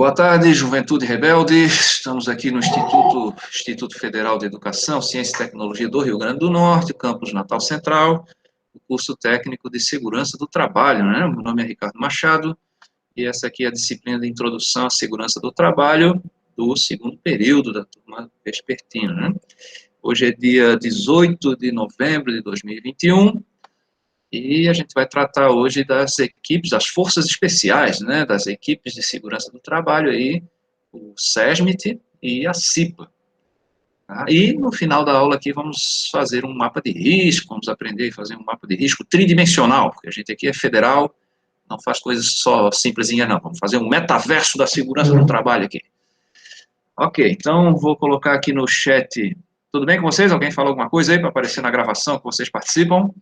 Boa tarde, Juventude Rebelde. Estamos aqui no Instituto Federal de Educação, Ciência e Tecnologia do Rio Grande do Norte, campus Natal Central, o curso técnico de Segurança do Trabalho, né? Meu nome é Ricardo Machado, e essa aqui é a disciplina de Introdução à Segurança do Trabalho, do segundo período da turma vespertina, né? Hoje é dia 18 de novembro de 2021, e a gente vai tratar hoje das equipes, das forças especiais, né, das equipes de segurança do trabalho, aí, o SESMIT e a CIPA. Tá? E no final da aula aqui vamos fazer um mapa de risco, vamos aprender a fazer um mapa de risco tridimensional, porque a gente aqui é federal, não faz coisas só simplesinhas não, vamos fazer um metaverso da segurança do trabalho aqui. Ok, então vou colocar aqui no chat, tudo bem com vocês? Alguém fala alguma coisa aí para aparecer na gravação que vocês participam?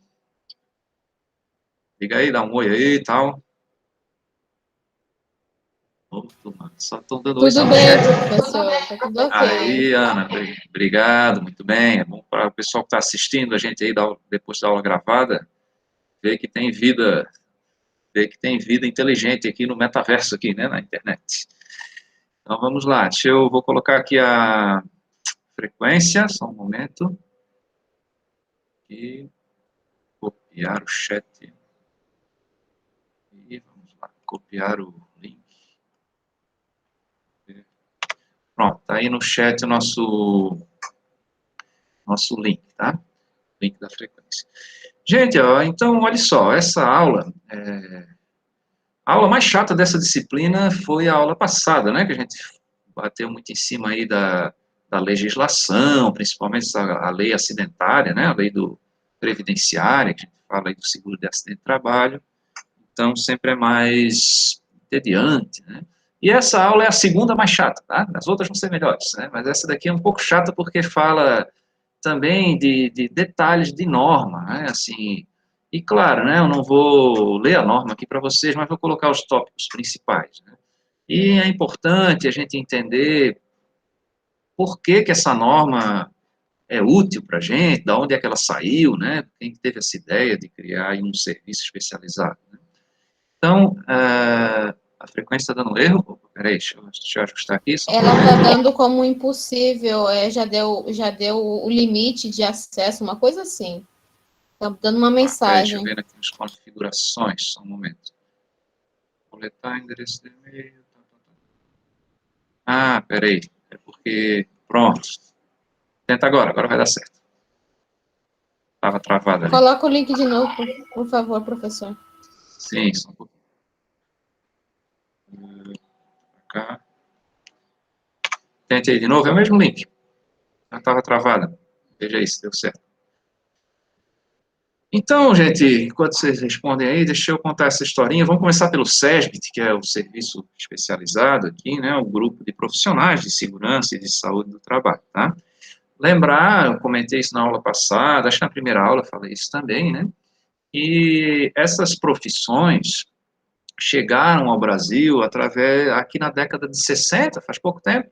Liga aí, dá um oi aí e tal. Só estão dando oi Tudo no bem, chat. professor, tá tudo ok. Aí, Ana, obrigado, muito bem. É bom para o pessoal que está assistindo a gente aí depois da aula gravada, ver que tem vida, inteligente aqui no metaverso aqui, né, na internet. Então vamos lá, vou colocar aqui a frequência, só um momento. E copiar o chat. E vamos lá, copiar o link. Pronto, tá aí no chat o nosso link, tá? Link da frequência. Gente, ó, então, olha só, essa aula, a aula mais chata dessa disciplina foi a aula passada, né, que a gente bateu muito em cima aí da legislação, principalmente a lei acidentária, né, a lei previdenciária, que a gente fala aí do seguro de acidente de trabalho, então sempre é mais entediante, né. E essa aula é a segunda mais chata, tá? As outras vão ser melhores, né, mas essa daqui é um pouco chata porque fala também de detalhes de norma, né, assim, e claro, né, eu não vou ler a norma aqui para vocês, mas vou colocar os tópicos principais, né. E é importante a gente entender por que que essa norma é útil para a gente, de onde é que ela saiu, né, quem teve essa ideia de criar aí um serviço especializado, né. Então, a frequência está dando erro, peraí, deixa eu ajustar aqui, só Ela tá dando como impossível, já deu o limite de acesso, uma coisa assim. Tá dando uma peraí, deixa eu mensagem. ver aqui as configurações, só um momento. Coletar endereço de e-mail. Ah, peraí. É porque. Pronto. Tenta agora vai dar certo. Estava travado ali. Coloca o link de novo, por favor, professor. Sim, só um pouquinho. Cá. Tente aí de novo, é o mesmo link. Já estava travado. Veja aí se deu certo. Então, gente, enquanto vocês respondem aí, deixa eu contar essa historinha. Vamos começar pelo SESBIT, que é o serviço especializado aqui, né? O grupo de profissionais de segurança e de saúde do trabalho, tá? Lembrar, eu comentei isso na aula passada, acho que na primeira aula eu falei isso também, né? E essas profissões chegaram ao Brasil aqui na década de 60, faz pouco tempo,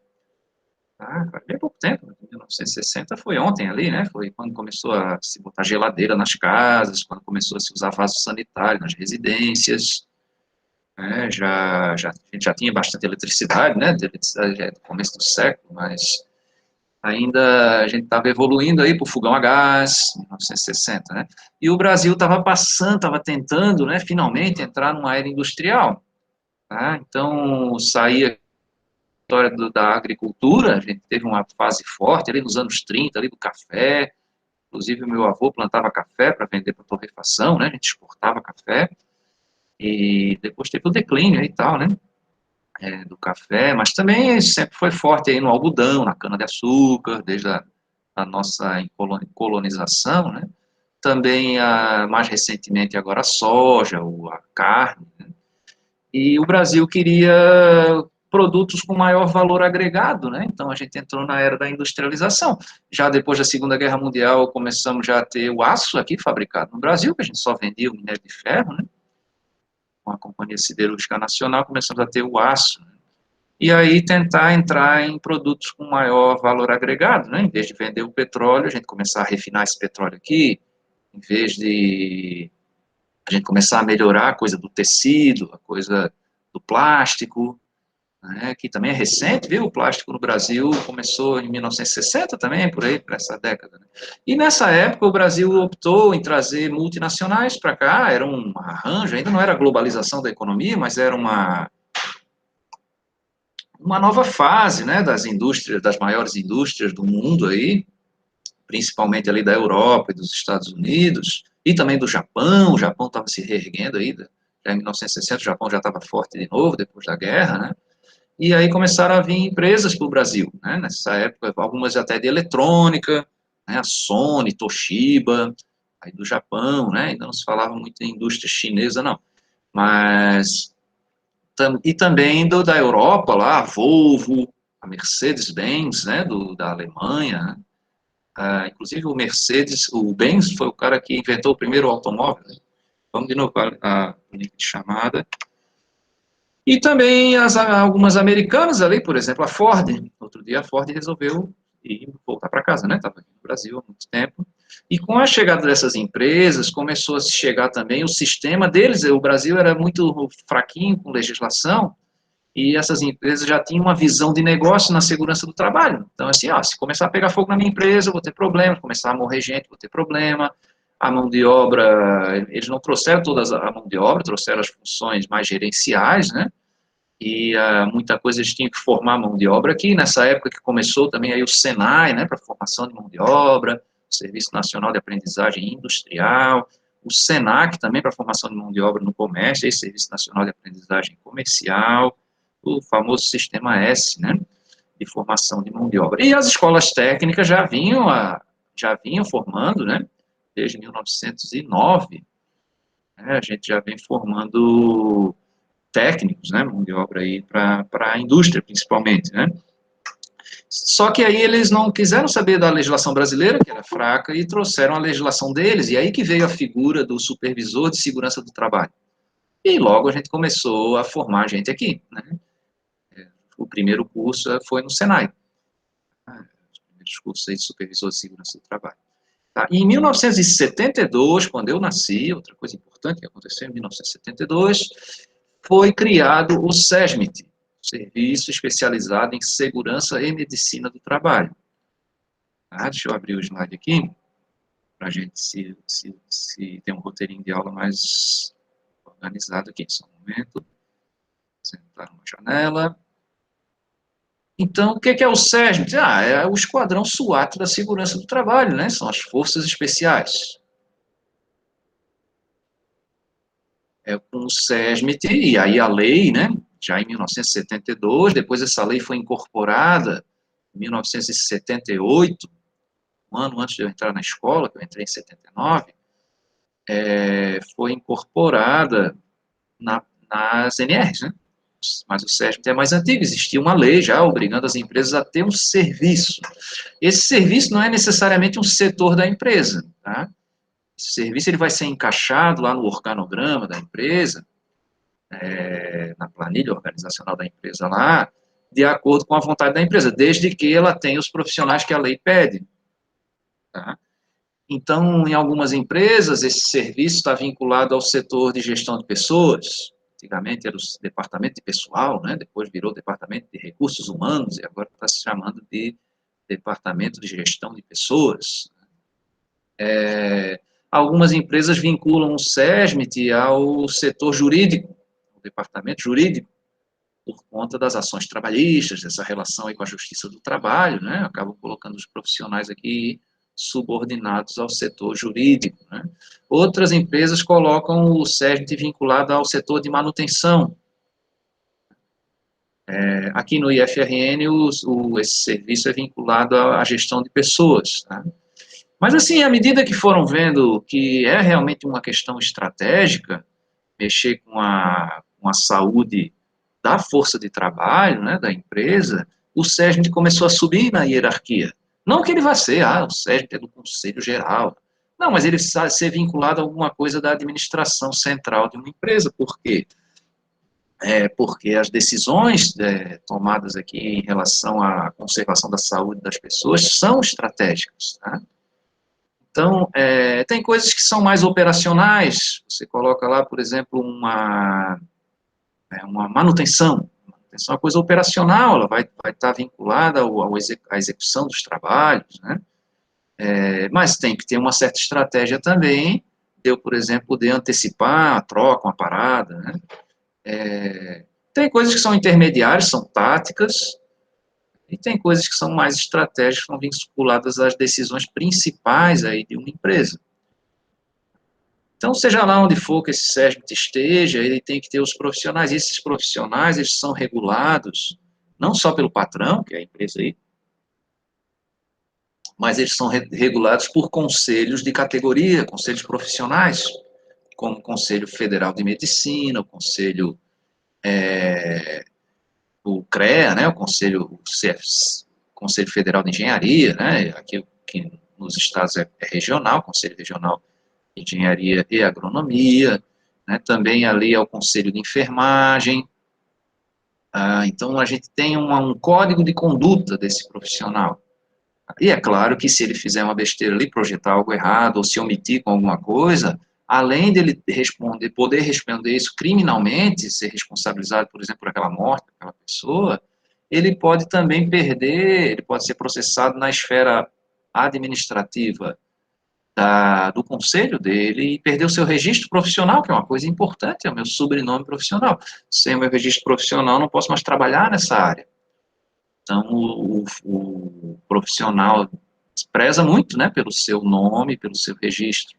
faz bem pouco tempo, 1960 foi ontem ali, né, foi quando começou a se botar geladeira nas casas, quando começou a se usar vaso sanitário nas residências, né, a gente já tinha bastante eletricidade, né, eletricidade já é do começo do século, mas ainda a gente estava evoluindo aí para o fogão a gás, 1960, né? E o Brasil estava tentando, né, finalmente entrar numa era industrial, tá? Então, saía a história da agricultura, a gente teve uma fase forte ali nos anos 30, ali do café, inclusive o meu avô plantava café para vender para torrefação, né, a gente exportava café, e depois teve o declínio e tal, né, do café, mas também sempre foi forte aí no algodão, na cana-de-açúcar, desde a nossa colonização, né? Também, mais recentemente, agora a soja, a carne, né? E o Brasil queria produtos com maior valor agregado, né? Então a gente entrou na era da industrialização. Já depois da Segunda Guerra Mundial, começamos já a ter o aço aqui fabricado no Brasil, que a gente só vendia o minério de ferro, né? Com a Companhia Siderúrgica Nacional, começamos a ter o aço, né? E aí tentar entrar em produtos com maior valor agregado, né? Em vez de vender o petróleo, a gente começar a refinar esse petróleo aqui, em vez de a gente começar a melhorar a coisa do tecido, a coisa do plástico, né, que também é recente, viu? O plástico no Brasil começou em 1960 também, por aí, por essa década. Né? E nessa época o Brasil optou em trazer multinacionais para cá, era um arranjo, ainda não era a globalização da economia, mas era uma nova fase, né, das indústrias, das maiores indústrias do mundo aí, principalmente ali da Europa e dos Estados Unidos, e também do Japão. O Japão estava se reerguendo aí, já em 1960 o Japão já estava forte de novo, depois da guerra, né, e aí começaram a vir empresas para o Brasil, né, nessa época, algumas até de eletrônica, né, a Sony, Toshiba, aí do Japão, né, ainda não se falava muito em indústria chinesa, não, mas e também da Europa, lá, a Volvo, a Mercedes-Benz, né, da Alemanha, né? Inclusive o Mercedes, o Benz foi o cara que inventou o primeiro automóvel, né? Vamos de novo o link de chamada. E também algumas americanas ali, por exemplo, a Ford. Outro dia a Ford resolveu voltar para casa, né? Estava no Brasil há muito tempo. E com a chegada dessas empresas, começou a se chegar também o sistema deles. O Brasil era muito fraquinho com legislação, e essas empresas já tinham uma visão de negócio na segurança do trabalho. Então, assim, se começar a pegar fogo na minha empresa, eu vou ter problema, começar a morrer gente, vou ter problema. A mão de obra, eles não trouxeram toda a mão de obra, trouxeram as funções mais gerenciais, né? E muita coisa eles tinham que formar a mão de obra aqui. Nessa época que começou também aí o Senai, né, para formação de mão de obra, o Serviço Nacional de Aprendizagem Industrial, o Senac também para formação de mão de obra no comércio, aí, Serviço Nacional de Aprendizagem Comercial, o famoso Sistema S, né, de formação de mão de obra. E as escolas técnicas já vinham formando, né, desde 1909, né, a gente já vem formando técnicos, né, mão de obra aí para a indústria, principalmente, né. Só que aí eles não quiseram saber da legislação brasileira, que era fraca, e trouxeram a legislação deles, e aí que veio a figura do supervisor de segurança do trabalho. E logo a gente começou a formar gente aqui, né. O primeiro curso foi no Senai, os primeiros cursos aí de supervisor de segurança do trabalho. Tá? E em 1972, quando eu nasci, outra coisa importante que aconteceu em 1972, foi criado o SESMIT, Serviço Especializado em Segurança e Medicina do Trabalho. Tá? Deixa eu abrir o slide aqui, para a gente se ter um roteirinho de aula mais organizado aqui. Só um momento. Sentar uma janela. Então, o que é o SESMIT? É o Esquadrão SWAT da Segurança do Trabalho, né? São as Forças Especiais. Com o SESMIT, e aí a lei, né, já em 1972, depois essa lei foi incorporada em 1978, um ano antes de eu entrar na escola, que eu entrei em 79, foi incorporada nas NRs, né, mas o SESMIT é mais antigo, existia uma lei já obrigando as empresas a ter um serviço. Esse serviço não é necessariamente um setor da empresa, tá? Esse serviço ele vai ser encaixado lá no organograma da empresa, na planilha organizacional da empresa lá, de acordo com a vontade da empresa, desde que ela tenha os profissionais que a lei pede. Tá? Então, em algumas empresas, esse serviço está vinculado ao setor de gestão de pessoas. Antigamente era o departamento de pessoal, né? Depois virou departamento de recursos humanos, e agora está se chamando de departamento de gestão de pessoas. Algumas empresas vinculam o SESMIT ao setor jurídico, o departamento jurídico, por conta das ações trabalhistas, dessa relação aí com a justiça do trabalho, né, acabam colocando os profissionais aqui subordinados ao setor jurídico, né. Outras empresas colocam o SESMIT vinculado ao setor de manutenção. Aqui no IFRN, esse serviço é vinculado à gestão de pessoas, tá? Mas, assim, à medida que foram vendo que é realmente uma questão estratégica, mexer com a saúde da força de trabalho, né, da empresa, o SESMIT começou a subir na hierarquia. Não que ele vá ser, o SESMIT é do Conselho Geral. Não, mas ele precisa ser vinculado a alguma coisa da administração central de uma empresa. Por quê? Porque as decisões tomadas aqui em relação à conservação da saúde das pessoas são estratégicas, tá? Então, tem coisas que são mais operacionais, você coloca lá, por exemplo, uma Vai ser uma coisa operacional, ela vai estar vinculada à execução dos trabalhos, né? Mas tem que ter uma certa estratégia também, de eu, por exemplo, poder antecipar a troca, uma parada, né? Tem coisas que são intermediárias, são táticas, e tem coisas que são mais estratégicas, que são vinculadas às decisões principais aí de uma empresa. Então, seja lá onde for que esse SESMIT esteja, ele tem que ter os profissionais, e esses profissionais, eles são regulados, não só pelo patrão, que é a empresa aí, mas eles são regulados por conselhos de categoria, conselhos profissionais, como o Conselho Federal de Medicina, o Conselho, o CREA, né, o Conselho Federal de Engenharia, né, aqui que nos estados é regional, Conselho Regional de Engenharia e Agronomia, né, também ali é o Conselho de Enfermagem. Então a gente tem um código de conduta desse profissional. E é claro que se ele fizer uma besteira ali, projetar algo errado, ou se omitir com alguma coisa, além dele poder responder isso criminalmente, ser responsabilizado, por exemplo, por aquela morte daquela pessoa, ele pode também perder, ele pode ser processado na esfera administrativa do conselho dele e perder o seu registro profissional, que é uma coisa importante, é o meu sobrenome profissional. Sem o meu registro profissional, não posso mais trabalhar nessa área. Então, o profissional preza muito, né, pelo seu nome, pelo seu registro.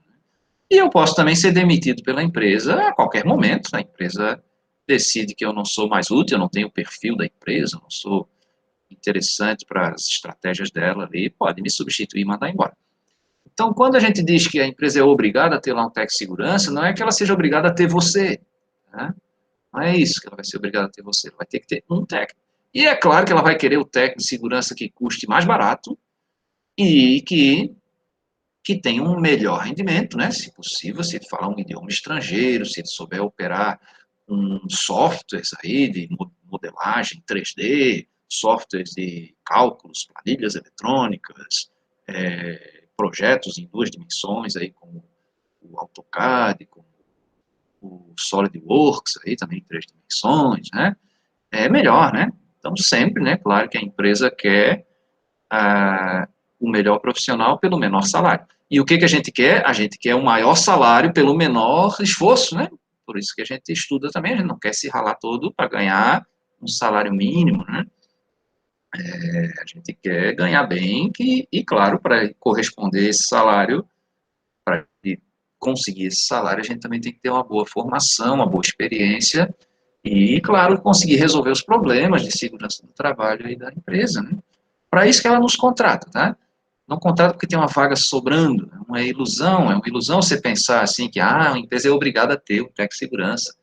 E eu posso também ser demitido pela empresa a qualquer momento. A empresa decide que eu não sou mais útil, eu não tenho o perfil da empresa, não sou interessante para as estratégias dela ali, pode me substituir e mandar embora. Então, quando a gente diz que a empresa é obrigada a ter lá um técnico de segurança, não é que ela seja obrigada a ter você, né? Não é isso que ela vai ser obrigada a ter você, ela vai ter que ter um técnico. E é claro que ela vai querer o técnico de segurança que custe mais barato e que tenha um melhor rendimento, né? Se possível, se ele falar um idioma estrangeiro, se ele souber operar softwares aí de modelagem 3D, softwares de cálculos, planilhas eletrônicas, projetos em 2 dimensões, aí, como o AutoCAD, como o SolidWorks, aí também em 3 dimensões, né? É melhor, né? Então, sempre, né? Claro que a empresa quer o melhor profissional pelo menor salário. E o que a gente quer? A gente quer o maior salário pelo menor esforço, né? Por isso que a gente estuda também, a gente não quer se ralar todo para ganhar um salário mínimo, né? A gente quer ganhar bem e claro, para corresponder esse salário, para conseguir esse salário, a gente também tem que ter uma boa formação, uma boa experiência e, claro, conseguir resolver os problemas de segurança do trabalho aí da empresa, né? Para isso que ela nos contrata, tá? Não contrata porque tem uma vaga sobrando, é uma ilusão você pensar assim que a empresa é obrigada a ter o técnico de segurança.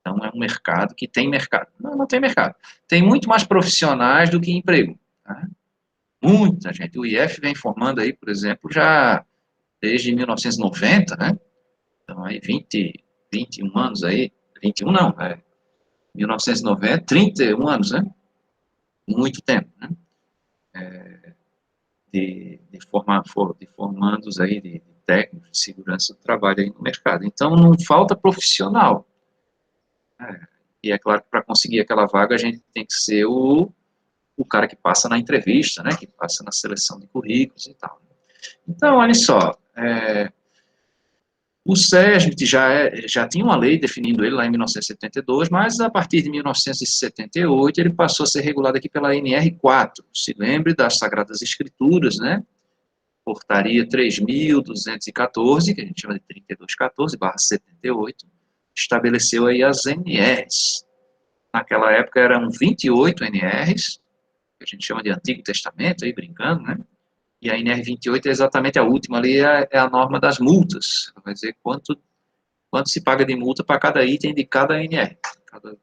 Então é um mercado que tem mercado. Não, não tem mercado. Tem muito mais profissionais do que emprego. Tá? Muita gente. O IF vem formando aí, por exemplo, já desde 1990, né? Então aí 21 anos aí, 21 não, 1990, 31 anos, né? Muito tempo, né? De formandos aí, de técnicos de segurança do trabalho aí no mercado. Então, não falta profissional. E é claro que para conseguir aquela vaga, a gente tem que ser o cara que passa na entrevista, né, que passa na seleção de currículos e tal. Então, olha só, o SESMIT já tinha uma lei definindo ele lá em 1972, mas a partir de 1978 ele passou a ser regulado aqui pela NR4. Se lembre das Sagradas Escrituras, né? Portaria 3.214, que a gente chama de 3214/78, estabeleceu aí as NRs. Naquela época eram 28 NRs, que a gente chama de Antigo Testamento, aí brincando, né? E a NR 28 é exatamente a última ali, é a norma das multas. Vai dizer quanto se paga de multa para cada item de cada NR, cada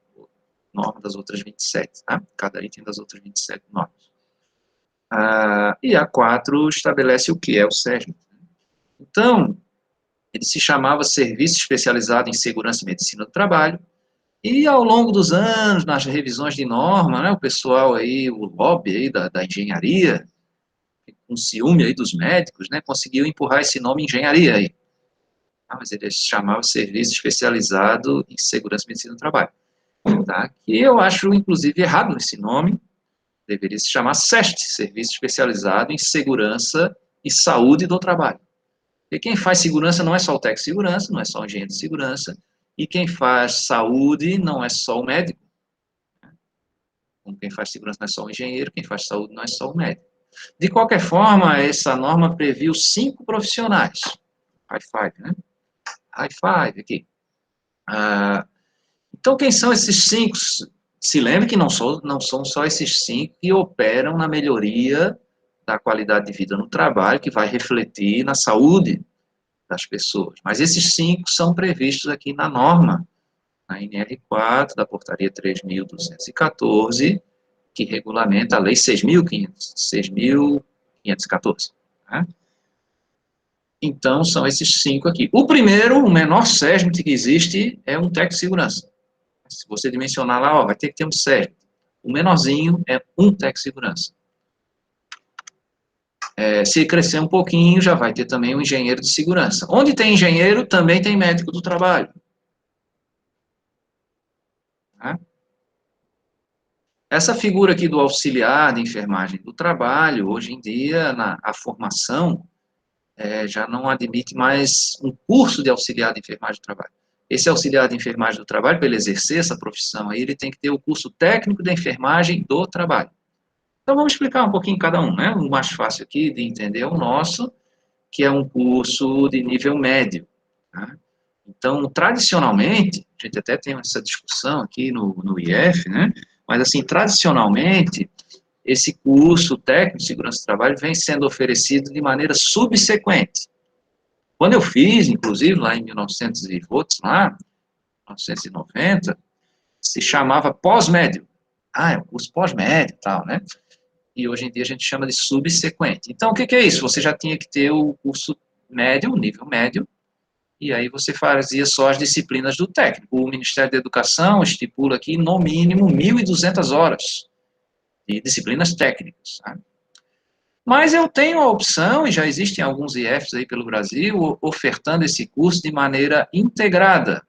norma das outras 27, tá? Cada item das outras 27 normas. E a 4 estabelece o que é o SESMIT. Então, ele se chamava Serviço Especializado em Segurança e Medicina do Trabalho, e ao longo dos anos, nas revisões de norma, né, o pessoal aí, o lobby aí da engenharia, com ciúme aí dos médicos, né, conseguiu empurrar esse nome engenharia aí. Mas ele se chamava Serviço Especializado em Segurança e Medicina do Trabalho. tá? Que eu acho, inclusive, errado esse nome, deveria se chamar SEST, Serviço Especializado em Segurança e Saúde do Trabalho. Porque quem faz segurança não é só o técnico de segurança, não é só o engenheiro de segurança, e quem faz saúde não é só o médico. Como quem faz segurança não é só o engenheiro, quem faz saúde não é só o médico. De qualquer forma, essa norma previu 5 profissionais. High five, né? High five aqui. Então, quem são esses 5? Se lembre que não são só esses 5 que operam na melhoria da qualidade de vida no trabalho, que vai refletir na saúde das pessoas. Mas esses 5 são previstos aqui na norma, na NR4, da portaria 3.214, que regulamenta a lei 6.514. Né? Então, são esses 5 aqui. O primeiro, o menor SESMIT que existe, é um técnico de segurança. Se você dimensionar lá, ó, vai ter que ter um SESMIT. O menorzinho é um técnico de segurança. Se crescer um pouquinho, já vai ter também um engenheiro de segurança. Onde tem engenheiro, também tem médico do trabalho. Tá? Essa figura aqui do auxiliar de enfermagem do trabalho, hoje em dia, a formação já não admite mais um curso de auxiliar de enfermagem do trabalho. Esse auxiliar de enfermagem do trabalho, para ele exercer essa profissão aí, ele tem que ter o curso técnico de enfermagem do trabalho. Então, vamos explicar um pouquinho cada um, né? O mais fácil aqui de entender é o nosso, que é um curso de nível médio. Tá? Então, tradicionalmente, a gente até tem essa discussão aqui no IF, né? Mas, assim, tradicionalmente, esse curso técnico de segurança do trabalho vem sendo oferecido de maneira subsequente. Quando eu fiz, inclusive, lá em 1990, se chamava pós-médio. É um curso pós-médio e tal, né? E hoje em dia a gente chama de subsequente. Então, o que é isso? Você já tinha que ter o curso médio, o nível médio, e aí você fazia só as disciplinas do técnico. O Ministério da Educação estipula aqui, no mínimo, 1.200 horas de disciplinas técnicas. Tá? Mas eu tenho a opção, e já existem alguns IFs aí pelo Brasil, ofertando esse curso de maneira integrada.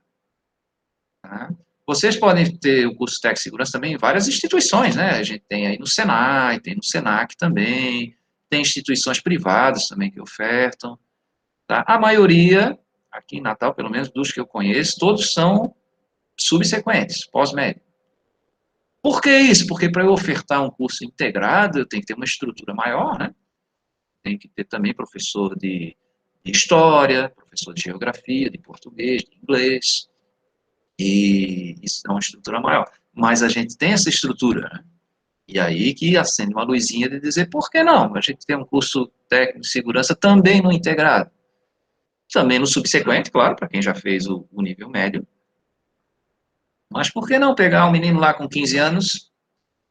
Tá? Vocês podem ter o curso técnico de segurança também em várias instituições, né? A gente tem aí no Senai, tem no Senac também, tem instituições privadas também que ofertam. Tá? A maioria, aqui em Natal, pelo menos dos que eu conheço, todos são subsequentes, pós-médio. Por que isso? Porque para eu ofertar um curso integrado, eu tenho que ter uma estrutura maior, né? Tem que ter também professor de história, professor de geografia, de português, de inglês, e isso é uma estrutura maior. Mas a gente tem essa estrutura, né? E aí que acende uma luzinha de dizer, por que não? A gente tem um curso técnico de segurança também no integrado. Também no subsequente, claro, para quem já fez o nível médio. Mas por que não pegar um menino lá com 15 anos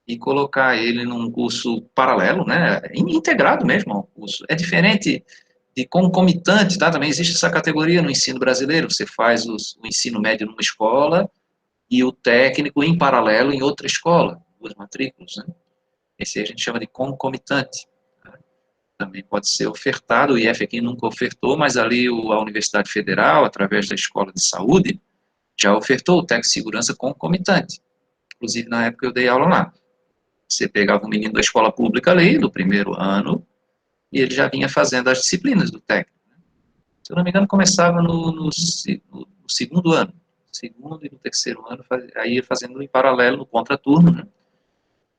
e colocar ele num curso paralelo, né? Integrado mesmo ao curso. É diferente de concomitante, tá? Também existe essa categoria no ensino brasileiro. Você faz o ensino médio numa escola e o técnico em paralelo em outra escola, duas matrículas, né? Esse a gente chama de concomitante. Tá? Também pode ser ofertado, o IF aqui nunca ofertou, mas ali a Universidade Federal, através da Escola de Saúde, já ofertou o técnico de segurança concomitante. Inclusive, na época eu dei aula lá. Você pegava um menino da escola pública ali, do primeiro ano, e ele já vinha fazendo as disciplinas do técnico. Se eu não me engano, começava no segundo ano. Segundo e no terceiro ano, aí ia fazendo em paralelo, no contraturno, né?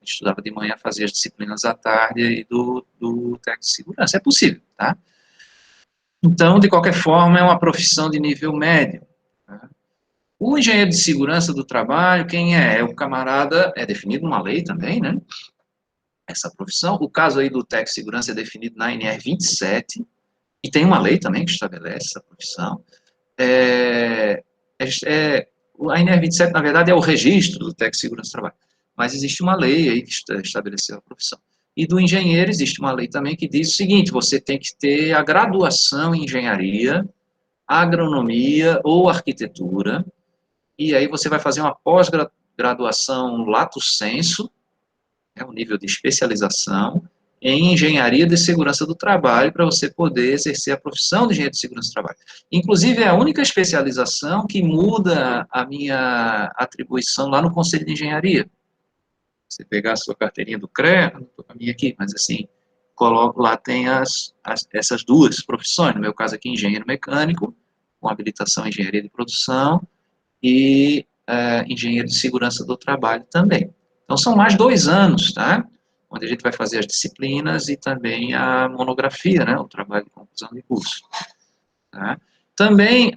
Estudava de manhã, fazia as disciplinas à tarde e do técnico de segurança. É possível, tá? Então, de qualquer forma, é uma profissão de nível médio. Tá? O engenheiro de segurança do trabalho, quem é? É o camarada, é definido numa lei também, né? Essa profissão. O caso aí do técnico de segurança é definido na NR 27, e tem uma lei também que estabelece essa profissão. A NR 27, na verdade, é o registro do técnico de segurança do trabalho, mas existe uma lei aí que estabeleceu a profissão. E do engenheiro existe uma lei também que diz o seguinte, você tem que ter a graduação em engenharia, agronomia ou arquitetura, e aí você vai fazer uma pós-graduação lato sensu, um nível de especialização, em engenharia de segurança do trabalho para você poder exercer a profissão de engenheiro de segurança do trabalho. Inclusive, é a única especialização que muda a minha atribuição lá no Conselho de Engenharia. Você pegar a sua carteirinha do CREA, não estou com a minha aqui, mas assim, coloco lá, tem essas duas profissões, no meu caso aqui, engenheiro mecânico, com habilitação em engenharia de produção, e engenheiro de segurança do trabalho também. Então, são mais 2 anos, tá? Onde a gente vai fazer as disciplinas e também a monografia, né? O trabalho de conclusão de curso. Tá? Também,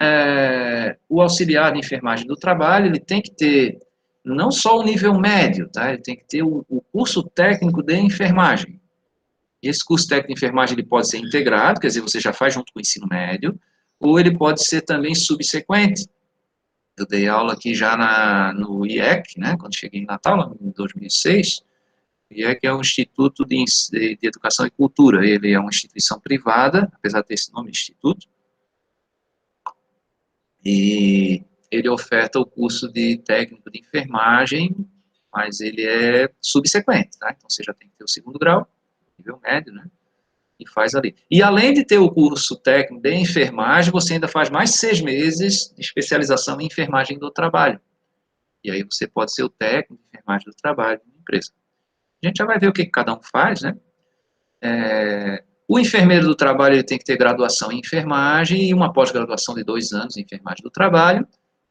o auxiliar de enfermagem do trabalho, ele tem que ter não só o nível médio, tá? Ele tem que ter o curso técnico de enfermagem. E esse curso técnico de enfermagem, ele pode ser integrado, quer dizer, você já faz junto com o ensino médio, ou ele pode ser também subsequente. Eu dei aula aqui já no IEC, né, quando cheguei em Natal, em 2006. O IEC é um Instituto de Educação e Cultura. Ele é uma instituição privada, apesar de ter esse nome, instituto, e ele oferta o curso de técnico de enfermagem, mas ele é subsequente, tá? Então, você já tem que ter o 2º grau, nível médio, né? E faz ali. E além de ter o curso técnico de enfermagem, você ainda faz mais 6 meses de especialização em enfermagem do trabalho. E aí você pode ser o técnico de enfermagem do trabalho de uma empresa. A gente já vai ver o que cada um faz, né? O enfermeiro do trabalho, ele tem que ter graduação em enfermagem e uma pós-graduação de 2 anos em enfermagem do trabalho.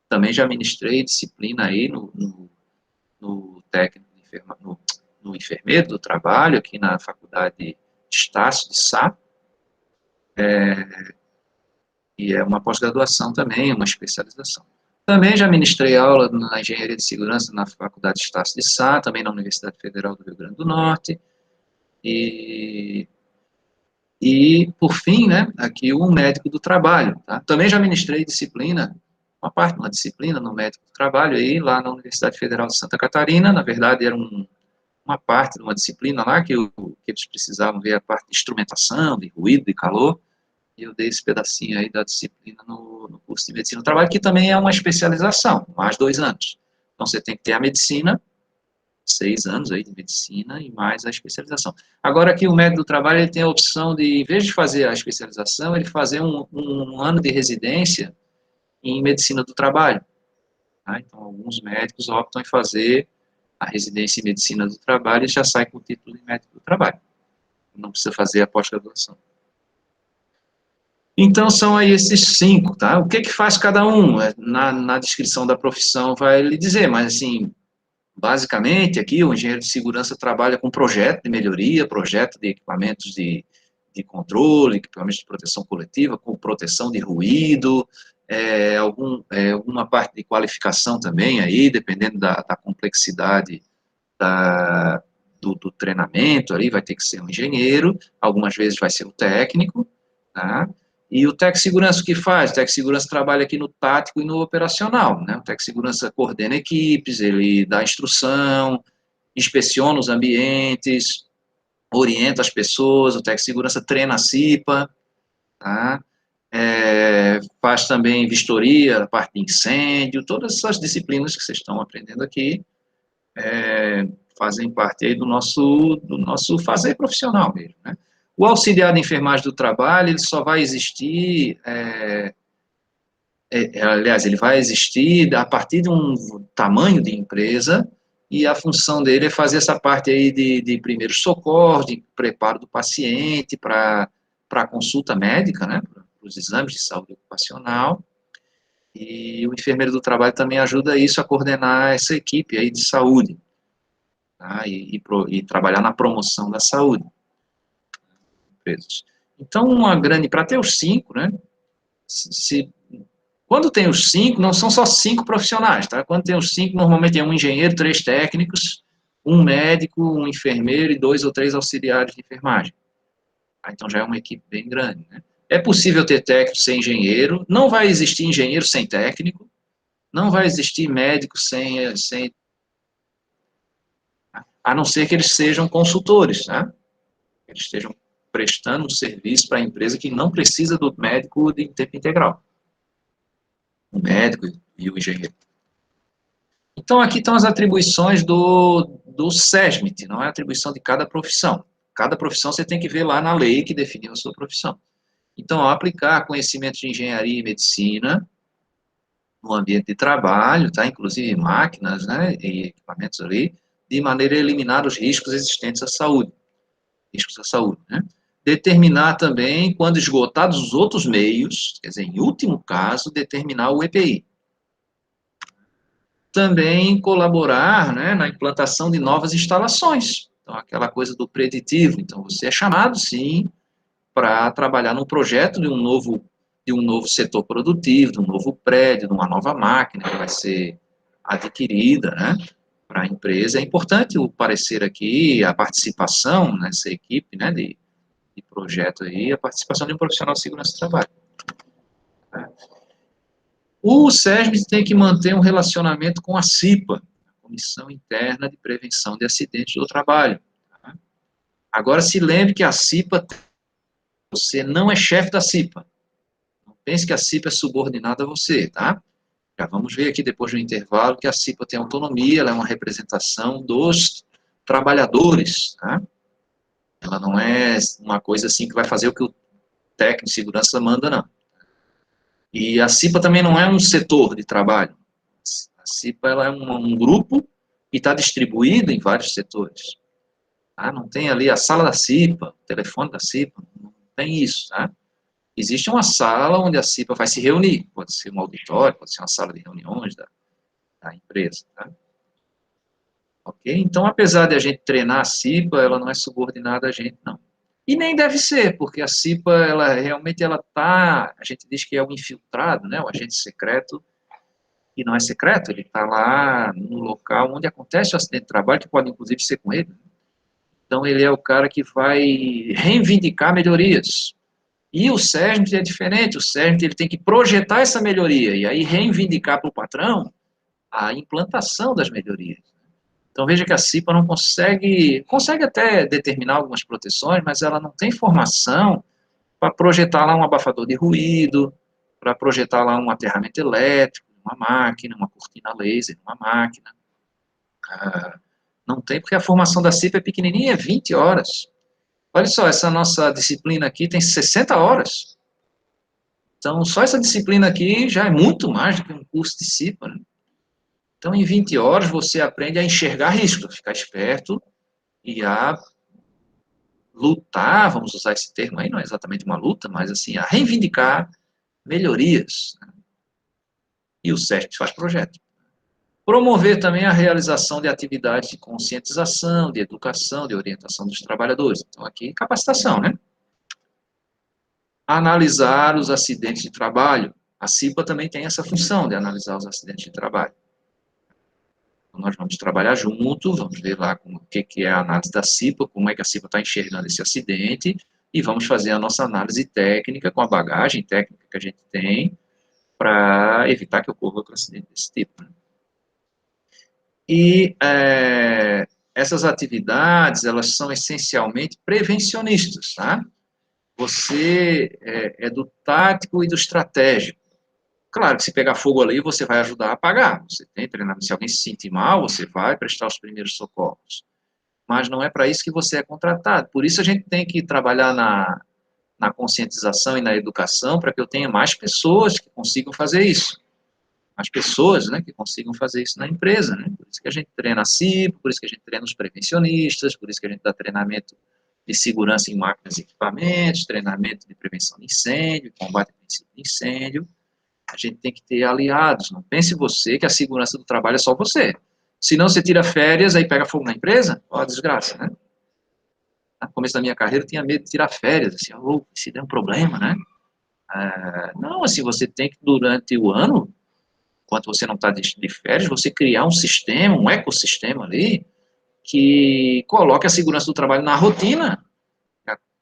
Também já ministrei disciplina aí no técnico de no enfermeiro do trabalho, aqui na faculdade de Estácio de Sá. E é uma pós-graduação também, uma especialização. Também já ministrei aula na Engenharia de Segurança na Faculdade Estácio de Sá, também na Universidade Federal do Rio Grande do Norte. E por fim, né, aqui o médico do trabalho. Tá? Também já ministrei disciplina, uma disciplina no médico do trabalho, aí, lá na Universidade Federal de Santa Catarina. Na verdade, era uma parte de uma disciplina lá que eles precisavam ver a parte de instrumentação, de ruído, de calor. E eu dei esse pedacinho aí da disciplina no curso de medicina do trabalho, que também é uma especialização, mais 2 anos. Então, você tem que ter a medicina, 6 anos aí de medicina, e mais a especialização. Agora, aqui o médico do trabalho, ele tem a opção de, em vez de fazer a especialização, ele fazer um ano de residência em medicina do trabalho. Tá? Então, alguns médicos optam em fazer a residência em medicina do trabalho e já sai com o título de médico do trabalho. Não precisa fazer a pós-graduação. Então, são aí esses 5, tá? O que faz cada um? Na descrição da profissão vai lhe dizer, mas, assim, basicamente, aqui, o engenheiro de segurança trabalha com projeto de melhoria, projeto de equipamentos de controle, equipamentos de proteção coletiva, com proteção de ruído, alguma parte de qualificação também, aí, dependendo da complexidade do treinamento, ali vai ter que ser um engenheiro, algumas vezes vai ser um técnico, tá? E o técnico de segurança o que faz? O técnico de segurança trabalha aqui no tático e no operacional, né? O técnico de segurança coordena equipes, ele dá instrução, inspeciona os ambientes, orienta as pessoas, o técnico de segurança treina a CIPA, tá? Faz também vistoria, a parte de incêndio, todas essas disciplinas que vocês estão aprendendo aqui, fazem parte aí do nosso fazer profissional mesmo, né? O auxiliar de enfermagem do trabalho, ele só vai existir, aliás, ele vai existir a partir de um tamanho de empresa, e a função dele é fazer essa parte aí de primeiros socorros, de preparo do paciente para a consulta médica, né, para os exames de saúde ocupacional, e o enfermeiro do trabalho também ajuda isso a coordenar essa equipe aí de saúde, tá, e trabalhar na promoção da saúde. Então, para ter os 5, né, quando tem os 5, não são só 5 profissionais, tá? Quando tem os 5, normalmente é um engenheiro, 3 técnicos, um médico, um enfermeiro e 2 ou 3 auxiliares de enfermagem. Então, já é uma equipe bem grande, né? É possível ter técnico sem engenheiro, não vai existir engenheiro sem técnico, não vai existir médico sem a não ser que eles sejam consultores, né? Eles estejam prestando um serviço para a empresa que não precisa do médico de tempo integral. O médico e o engenheiro. Então, aqui estão as atribuições do SESMIT, não é a atribuição de cada profissão. cada profissão você tem que ver lá na lei que definiu a sua profissão. Então, ao aplicar conhecimentos de engenharia e medicina no ambiente de trabalho, tá? Inclusive máquinas, né, e equipamentos ali, de maneira a eliminar os riscos existentes à saúde. Riscos à saúde, né? Determinar também, quando esgotados os outros meios, quer dizer, em último caso, determinar o EPI. Também colaborar, né, na implantação de novas instalações. Então, aquela coisa do preditivo. Então, você é chamado, sim, para trabalhar num projeto de um novo setor produtivo, de um novo prédio, de uma nova máquina que vai ser adquirida, né, para a empresa. É importante o parecer aqui, a participação nessa equipe, né, de projeto aí, a participação de um profissional de segurança do trabalho. O SESB tem que manter um relacionamento com a CIPA, a Comissão Interna de Prevenção de Acidentes do Trabalho. Agora, se lembre que a CIPA, você não é chefe da CIPA. Não pense que a CIPA é subordinada a você, tá? Já vamos ver aqui depois do intervalo que a CIPA tem autonomia, ela é uma representação dos trabalhadores, tá? Ela não é uma coisa assim que vai fazer o que o técnico de segurança manda, não. E a CIPA também não é um setor de trabalho. A CIPA ela é um grupo que está distribuído em vários setores. Tá? Não tem ali a sala da CIPA, o telefone da CIPA, não tem isso. Tá? Existe uma sala onde a CIPA vai se reunir. Pode ser um auditório, pode ser uma sala de reuniões da empresa. Tá? Ok? Então, apesar de a gente treinar a CIPA, ela não é subordinada a gente, não. E nem deve ser, porque a CIPA, ela realmente, ela tá, a gente diz que é o infiltrado, né, o agente secreto, e não é secreto, ele está lá no local onde acontece o acidente de trabalho, que pode inclusive ser com ele. Então, ele é o cara que vai reivindicar melhorias. E o SESMIT é diferente, o SESMIT ele tem que projetar essa melhoria, e aí reivindicar para o patrão a implantação das melhorias. Então, veja que a CIPA não consegue até determinar algumas proteções, mas ela não tem formação para projetar lá um abafador de ruído, para projetar lá um aterramento elétrico, uma máquina, uma cortina laser, uma máquina. Não tem, porque a formação da CIPA é pequenininha, é 20 horas. Olha só, essa nossa disciplina aqui tem 60 horas. Então, só essa disciplina aqui já é muito mais do que um curso de CIPA, né? Então, em 20 horas, você aprende a enxergar risco, a ficar esperto e a lutar, vamos usar esse termo aí, não é exatamente uma luta, mas assim, a reivindicar melhorias. E o SESC faz projeto. Promover também a realização de atividades de conscientização, de educação, de orientação dos trabalhadores. Então, aqui, capacitação, né? Analisar os acidentes de trabalho. A CIPA também tem essa função de analisar os acidentes de trabalho. Então, nós vamos trabalhar junto, vamos ver lá o que é a análise da CIPA, como é que a CIPA está enxergando esse acidente, e vamos fazer a nossa análise técnica, com a bagagem técnica que a gente tem, para evitar que ocorra outro acidente desse tipo. Né? E essas atividades, elas são essencialmente prevencionistas, tá? Você é do tático e do estratégico. Claro que se pegar fogo ali, você vai ajudar a apagar. Você tem treinamento. Se alguém se sentir mal, você vai prestar os primeiros socorros. Mas não é para isso que você é contratado. Por isso a gente tem que trabalhar na conscientização e na educação para que eu tenha mais pessoas que consigam fazer isso. Mais pessoas, né, que consigam fazer isso na empresa. Né? Por isso que a gente treina a CIP, por isso que a gente treina os prevencionistas, por isso que a gente dá treinamento de segurança em máquinas e equipamentos, treinamento de prevenção de incêndio, combate ao princípio de incêndio. A gente tem que ter aliados. Não pense você que a segurança do trabalho é só você. Se não, você tira férias, aí pega fogo na empresa, ó, desgraça, né? No começo da minha carreira, eu tinha medo de tirar férias, assim, se der um problema, né? Não, assim, você tem que, durante o ano, enquanto você não está de férias, você criar um sistema, um ecossistema ali, que coloque a segurança do trabalho na rotina,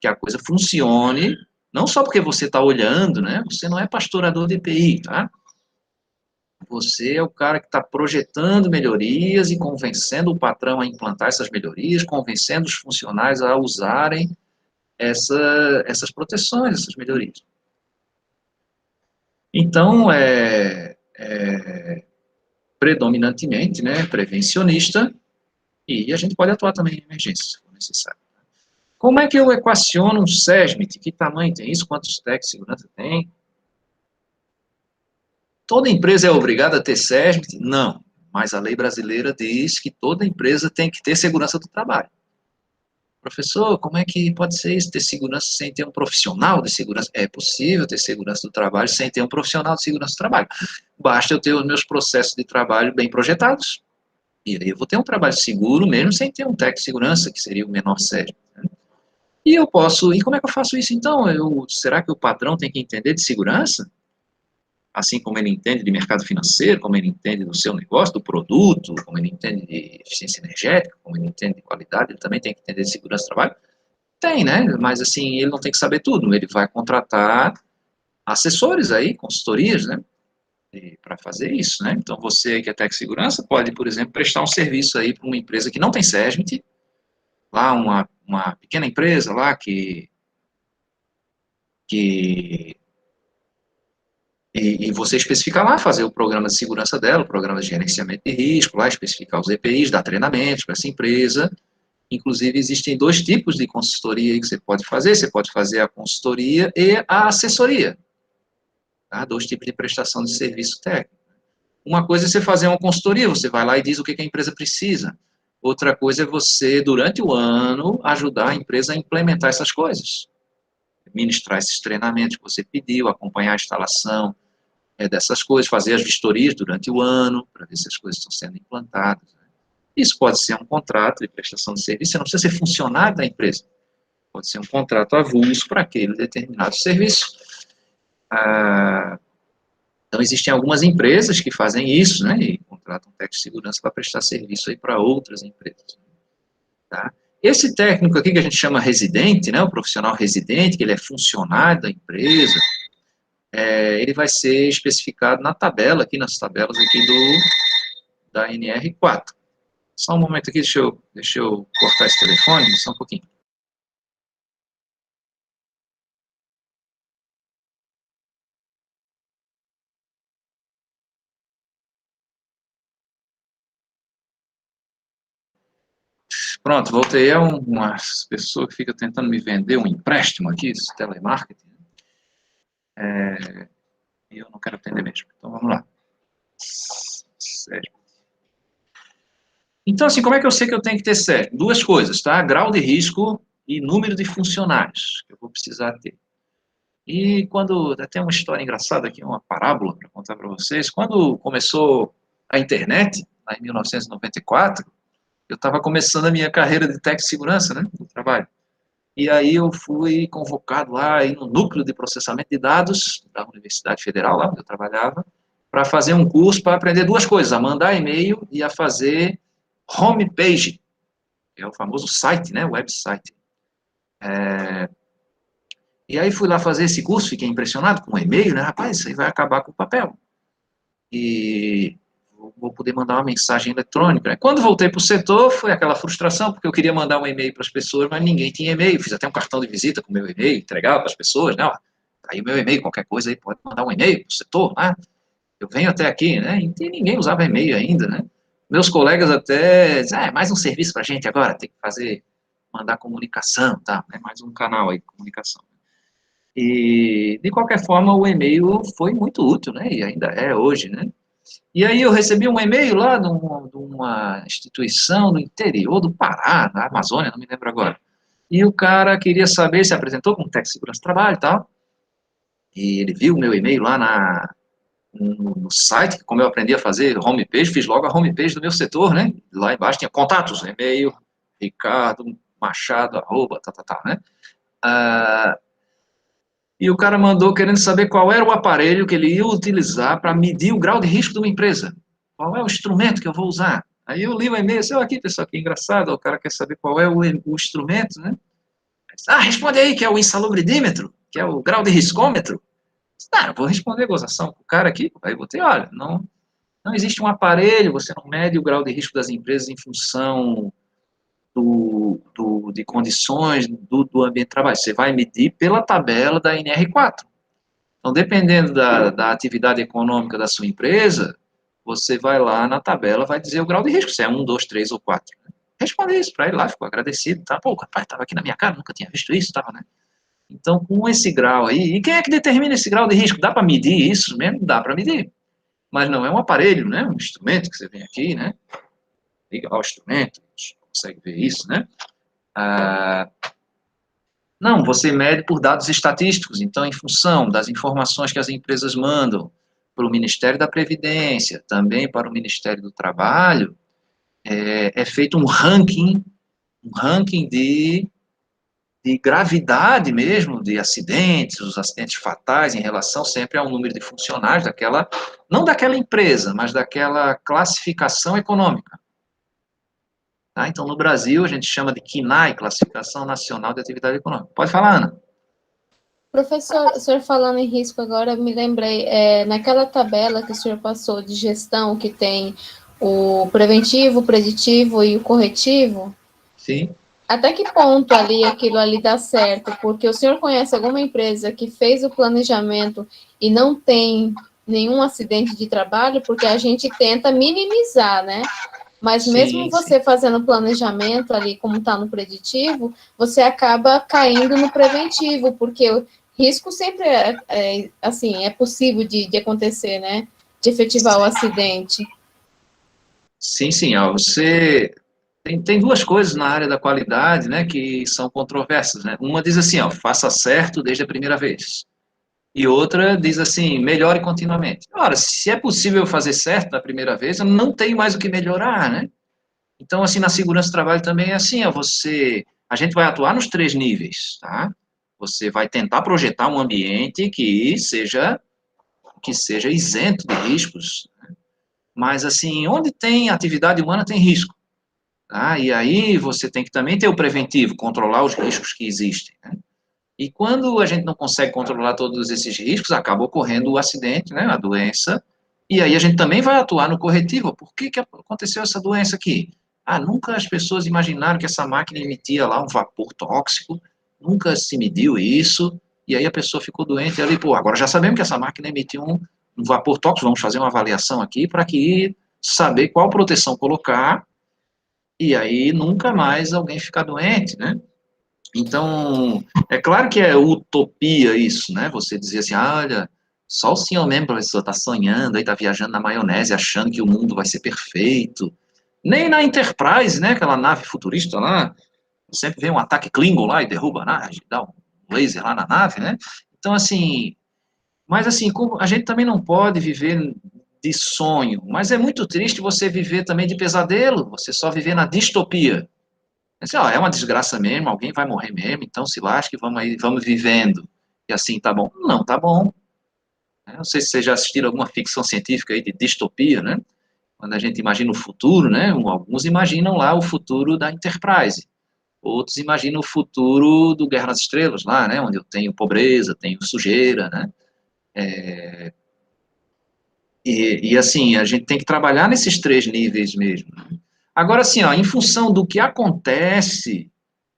que a coisa funcione, não só porque você está olhando, né? Você não é pastoreador de EPI, tá? Você é o cara que está projetando melhorias e convencendo o patrão a implantar essas melhorias, convencendo os funcionários a usarem essas proteções, essas melhorias. Então, predominantemente, né, prevencionista, e a gente pode atuar também em emergência, se for necessário. Como é que eu equaciono um SESMIT? Que tamanho tem isso? Quantos técnicos de segurança tem? Toda empresa é obrigada a ter SESMIT? Não. Mas a lei brasileira diz que toda empresa tem que ter segurança do trabalho. Professor, como é que pode ser isso, ter segurança sem ter um profissional de segurança? É possível ter segurança do trabalho sem ter um profissional de segurança do trabalho. Basta eu ter os meus processos de trabalho bem projetados. E aí eu vou ter um trabalho seguro mesmo sem ter um técnico de segurança, que seria o menor sério. Né? E como é que eu faço isso então? Será que o patrão tem que entender de segurança? Assim como ele entende de mercado financeiro, como ele entende do seu negócio, do produto, como ele entende de eficiência energética, como ele entende de qualidade, ele também tem que entender de segurança do trabalho? Tem, né? Mas assim, ele não tem que saber tudo. Ele vai contratar assessores aí, consultorias, né? Para fazer isso, né? Então, você que é técnico de segurança pode, por exemplo, prestar um serviço aí para uma empresa que não tem SESMIT, lá uma pequena empresa lá que e você especificar lá, fazer o programa de segurança dela, o programa de gerenciamento de risco, lá especificar os EPIs, dar treinamento para essa empresa. Inclusive, existem dois tipos de consultoria que você pode fazer a consultoria e a assessoria, tá? Dois tipos de prestação de serviço técnico. Uma coisa é você fazer uma consultoria, você vai lá e diz o que a empresa precisa. Outra coisa é você, durante o ano, ajudar a empresa a implementar essas coisas. Ministrar esses treinamentos que você pediu, acompanhar a instalação dessas coisas, fazer as vistorias durante o ano, para ver se as coisas estão sendo implantadas. Isso pode ser um contrato de prestação de serviço, você não precisa ser funcionário da empresa. Pode ser um contrato avulso para aquele determinado serviço. Então, existem algumas empresas que fazem isso, né, e contratam técnico de segurança para prestar serviço aí para outras empresas. Tá? Esse técnico aqui que a gente chama residente, né, o profissional residente, que ele é funcionário da empresa, ele vai ser especificado na tabela, aqui nas tabelas aqui da NR4. Só um momento aqui, deixa eu cortar esse telefone, só um pouquinho. Pronto, voltei. É uma pessoa que fica tentando me vender um empréstimo aqui, esse telemarketing. E eu não quero atender mesmo. Então, vamos lá. Sério. Então, assim, como é que eu sei que eu tenho que ter sério? Duas coisas, tá? Grau de risco e número de funcionários que eu vou precisar ter. E quando, até uma história engraçada aqui, uma parábola para contar para vocês, quando começou a internet, lá em 1994, eu estava começando a minha carreira de técnico de segurança, né, do trabalho. E aí eu fui convocado lá aí no núcleo de processamento de dados da Universidade Federal, lá onde eu trabalhava, para fazer um curso para aprender duas coisas, a mandar e-mail e a fazer homepage, que é o famoso site, né, website. E aí fui lá fazer esse curso, fiquei impressionado com o e-mail, né, rapaz, isso aí vai acabar com o papel. E vou poder mandar uma mensagem eletrônica. Né? Quando voltei para o setor, foi aquela frustração, porque eu queria mandar um e-mail para as pessoas, mas ninguém tinha e-mail. Fiz até um cartão de visita com o meu e-mail, entregava para as pessoas, né? Ó, tá aí o meu e-mail, qualquer coisa aí, pode mandar um e-mail para o setor, né? Eu venho até aqui, né? E ninguém usava e-mail ainda, né? Meus colegas até dizem, mais um serviço para a gente agora, tem que fazer, mandar comunicação, tá? É mais um canal aí de comunicação. E, de qualquer forma, o e-mail foi muito útil, né? E ainda é hoje, né? E aí eu recebi um e-mail lá de uma instituição do interior do Pará, da Amazônia, não me lembro agora. E o cara queria saber, se apresentou como técnico de segurança do trabalho e tal, e ele viu o meu e-mail lá no site, como eu aprendi a fazer homepage, fiz logo a homepage do meu setor, né? Lá embaixo tinha contatos, e-mail, Ricardo Machado, arroba, né? E o cara mandou querendo saber qual era o aparelho que ele ia utilizar para medir o grau de risco de uma empresa. Qual é o instrumento que eu vou usar? Aí eu li o e-mail, disse, aqui, pessoal, que engraçado, o cara quer saber qual é o instrumento, né? Responde aí, que é o insalubridímetro, que é o grau de riscômetro. Eu vou responder gozação com o cara aqui, aí eu botei, olha, não existe um aparelho, você não mede o grau de risco das empresas em função de condições do ambiente de trabalho. Você vai medir pela tabela da NR4. Então, dependendo da atividade econômica da sua empresa, você vai lá na tabela, vai dizer o grau de risco, se é 1, 2, 3 ou 4. Respondi isso para ele lá, ficou agradecido, tá? Pô, rapaz, estava aqui na minha cara, nunca tinha visto isso, tava, né? Então, com esse grau aí, e quem é que determina esse grau de risco? Dá para medir isso mesmo? Dá para medir. Mas não é um aparelho, né? Um instrumento que você vem aqui, né? Liga lá o instrumento, consegue ver isso, né? Ah, não, você mede por dados estatísticos. Então, em função das informações que as empresas mandam para o Ministério da Previdência, também para o Ministério do Trabalho, é feito um ranking de gravidade mesmo, de acidentes, os acidentes fatais em relação sempre ao número de funcionários daquela, não daquela empresa, mas daquela classificação econômica. Tá? Então, no Brasil, a gente chama de CNAE, Classificação Nacional de Atividade Econômica. Pode falar, Ana. Professor, o senhor falando em risco agora, eu me lembrei, naquela tabela que o senhor passou de gestão, que tem o preventivo, o preditivo e o corretivo, Sim. até que ponto ali aquilo ali dá certo? Porque o senhor conhece alguma empresa que fez o planejamento e não tem nenhum acidente de trabalho? Porque a gente tenta minimizar, né? Mas mesmo Sim, você sim. fazendo o planejamento ali, como está no preditivo, você acaba caindo no preventivo, porque o risco sempre assim, é possível de acontecer, né? De efetivar o acidente. Sim, sim. Ó, você tem duas coisas na área da qualidade, né, que são controversas, né? Uma diz assim, ó, faça certo desde a primeira vez. E outra diz assim, melhore continuamente. Ora, se é possível fazer certo na primeira vez, eu não tenho mais o que melhorar, né? Então, assim, na segurança do trabalho também é assim, ó, a gente vai atuar nos três níveis, tá? Você vai tentar projetar um ambiente que seja isento de riscos, mas, assim, onde tem atividade humana tem risco, tá? E aí você tem que também ter o preventivo, controlar os riscos que existem, né? E quando a gente não consegue controlar todos esses riscos, acaba ocorrendo o acidente, né, a doença, e aí a gente também vai atuar no corretivo. Por que que aconteceu essa doença aqui? Ah, nunca as pessoas imaginaram que essa máquina emitia lá um vapor tóxico, nunca se mediu isso, e aí a pessoa ficou doente, e ali, pô, agora já sabemos que essa máquina emitiu um vapor tóxico, vamos fazer uma avaliação aqui para que saber qual proteção colocar, e aí nunca mais alguém ficar doente, né? Então, é claro que é utopia isso, né? Você dizer assim, ah, olha, só o senhor mesmo, professor, está sonhando, aí está viajando na maionese, achando que o mundo vai ser perfeito. Nem na Enterprise, né? Aquela nave futurista lá, sempre vem um ataque Klingon lá e derruba a nave, dá um laser lá na nave, né? Então, assim, mas assim, a gente também não pode viver de sonho, mas é muito triste você viver também de pesadelo, você só viver na distopia. Assim, ó, é uma desgraça mesmo, alguém vai morrer mesmo, então se lasque, vamos aí, vamos vivendo. E assim, tá bom? Não, tá bom. Não sei se vocês já assistiram alguma ficção científica aí de distopia, né? Quando a gente imagina o futuro, né? Alguns imaginam lá o futuro da Enterprise. Outros imaginam o futuro do Guerra nas Estrelas, lá, né? Onde eu tenho pobreza, tenho sujeira, né? E assim, a gente tem que trabalhar nesses três níveis mesmo. Né? Agora, assim, ó, em função do que acontece,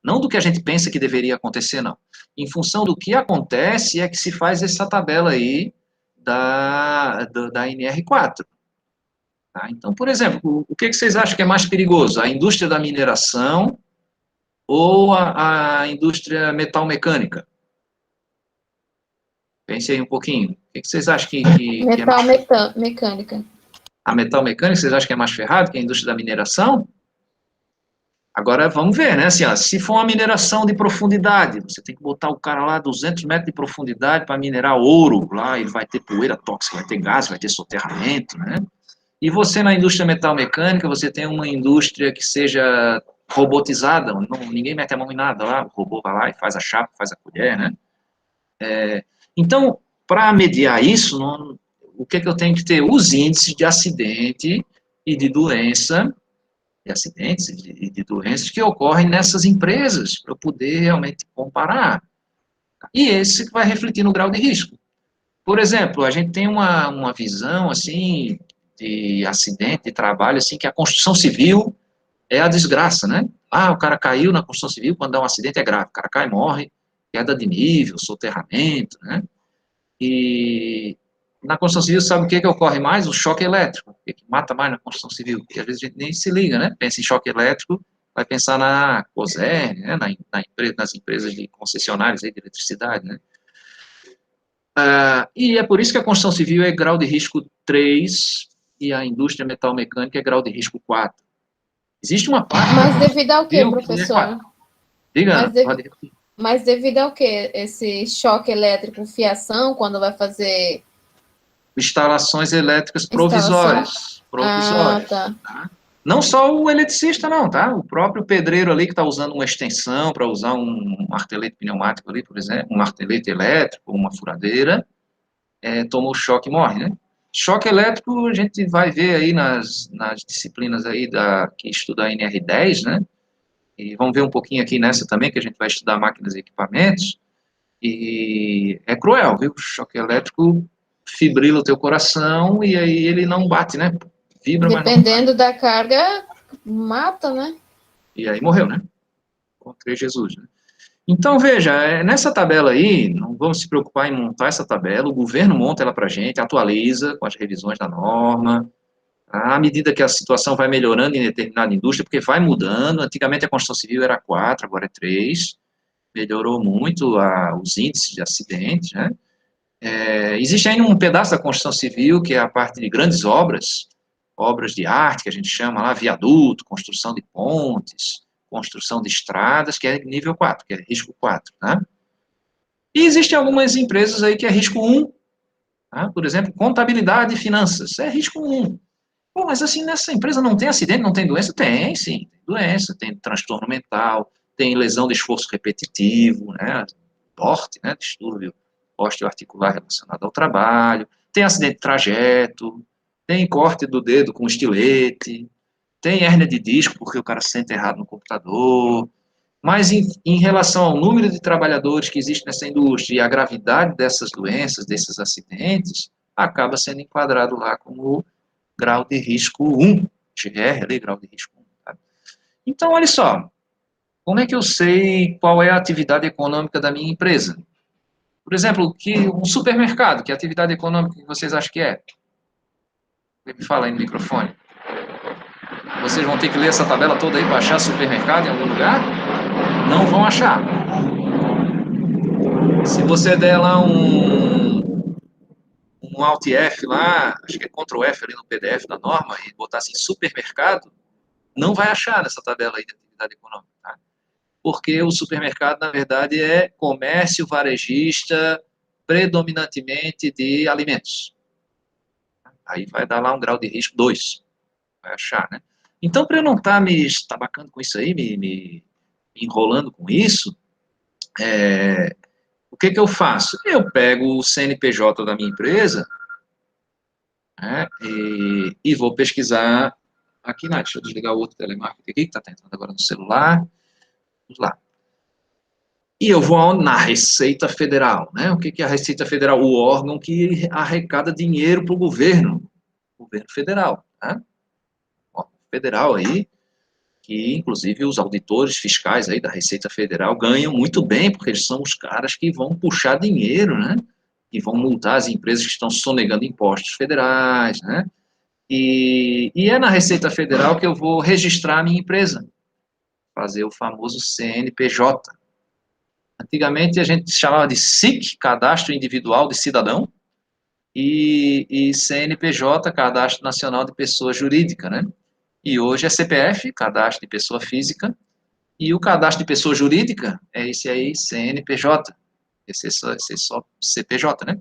não do que a gente pensa que deveria acontecer, não. Em função do que acontece é que se faz essa tabela aí da NR4. Tá? Então, por exemplo, o que vocês acham que é mais perigoso? A indústria da mineração ou a indústria metal-mecânica? Pense aí um pouquinho. O que vocês acham que é Metal mais... mecânica. A metal-mecânica, vocês acham que é mais ferrado que a indústria da mineração? Agora, vamos ver, né? Assim, ó, se for uma mineração de profundidade, você tem que botar o cara lá a 200 metros de profundidade para minerar ouro, lá ele vai ter poeira tóxica, vai ter gás, vai ter soterramento, né? E você na indústria metal-mecânica, você tem uma indústria que seja robotizada, não, ninguém mete a mão em nada lá, o robô vai lá e faz a chapa, faz a colher, né? Então, para mediar isso, o que, que eu tenho que ter? Os índices de acidente e de doença de acidentes e de doenças que ocorrem nessas empresas, para eu poder realmente comparar. E esse vai refletir no grau de risco. Por exemplo, a gente tem uma visão, assim, de acidente, de trabalho, assim, que a construção civil é a desgraça, né? Ah, o cara caiu na construção civil, quando dá um acidente é grave, o cara cai e morre, queda de nível, soterramento, né? E na construção civil, sabe o que ocorre mais? O choque elétrico, o que mata mais na construção civil, porque às vezes a gente nem se liga, né? Pensa em choque elétrico, vai pensar na COSERN, né, nas empresas de concessionárias aí de eletricidade, né? E é por isso que a construção civil é grau de risco 3 e a indústria metalmecânica é grau de risco 4. Existe uma parte Mas devido ao que, civil que é professor? 4. Diga, Mas, Ana, de- pode repetir. mas devido ao que? Esse choque elétrico, fiação, quando vai fazer Instalações elétricas instalação? provisórias. Ah, Provisórias. tá. Tá? Não só o eletricista, não, tá? O próprio pedreiro ali que está usando uma extensão para usar um martelete pneumático ali, por exemplo, um martelete elétrico, uma furadeira, toma o choque e morre, né? Choque elétrico a gente vai ver aí nas disciplinas aí que estuda a NR10, né? E vamos ver um pouquinho aqui nessa também, que a gente vai estudar máquinas e equipamentos. E é cruel, viu? O choque elétrico fibrila o teu coração e aí ele não bate, né? Vibra, mas não bate. Dependendo da carga, mata, né? E aí morreu, né? Encontrei Jesus, né? Então, veja, nessa tabela aí, não vamos se preocupar em montar essa tabela, o governo monta ela para a gente, atualiza com as revisões da norma, à medida que a situação vai melhorando em determinada indústria, porque vai mudando, antigamente a construção civil era 4, agora é 3, melhorou muito os índices de acidentes, né? Existe ainda um pedaço da construção civil, que é a parte de grandes obras, obras de arte, que a gente chama lá, viaduto, construção de pontes, construção de estradas, que é nível 4, que é risco 4, né? E existem algumas empresas aí que é risco 1, tá? Por exemplo, contabilidade e finanças, é risco 1. Pô, mas assim, nessa empresa não tem acidente, não tem doença? Tem, sim, tem doença, tem transtorno mental, tem lesão de esforço repetitivo, né? Porte, né? Distúrbio osteoarticular relacionado ao trabalho, tem acidente de trajeto, tem corte do dedo com estilete, tem hérnia de disco porque o cara se senta errado no computador, mas em relação ao número de trabalhadores que existe nessa indústria e a gravidade dessas doenças, desses acidentes, acaba sendo enquadrado lá como grau de risco 1, GR ali, grau de risco 1. Tá? Então, olha só, como é que eu sei qual é a atividade econômica da minha empresa? Por exemplo, um supermercado, que atividade econômica que vocês acham que é? Me fala aí no microfone. Vocês vão ter que ler essa tabela toda aí para achar supermercado em algum lugar? Não vão achar. Se você der lá um Alt F lá, acho que é Ctrl F ali no PDF da norma, e botar assim supermercado, não vai achar nessa tabela aí de atividade econômica, tá? Porque o supermercado, na verdade, é comércio varejista predominantemente de alimentos. Aí vai dar lá um grau de risco 2, vai achar, né? Então, para eu não estar me estabacando com isso aí, me enrolando com isso, o que eu faço? Eu pego o CNPJ da minha empresa, né, e vou pesquisar aqui, deixa eu desligar o outro telemarketing aqui, que está tentando agora no celular. Vamos lá. E eu vou na Receita Federal, né? O que é a Receita Federal? O órgão que arrecada dinheiro para o governo federal, né? O órgão federal aí, que inclusive os auditores fiscais aí da Receita Federal ganham muito bem, porque eles são os caras que vão puxar dinheiro, né? Que vão multar as empresas que estão sonegando impostos federais, né? E é na Receita Federal que eu vou registrar a minha empresa, fazer o famoso CNPJ. Antigamente a gente chamava de SIC, Cadastro Individual de Cidadão, e CNPJ, Cadastro Nacional de Pessoa Jurídica, né? E hoje é CPF, Cadastro de Pessoa Física, e o cadastro de pessoa jurídica é esse aí, CNPJ, esse é só CPJ, né?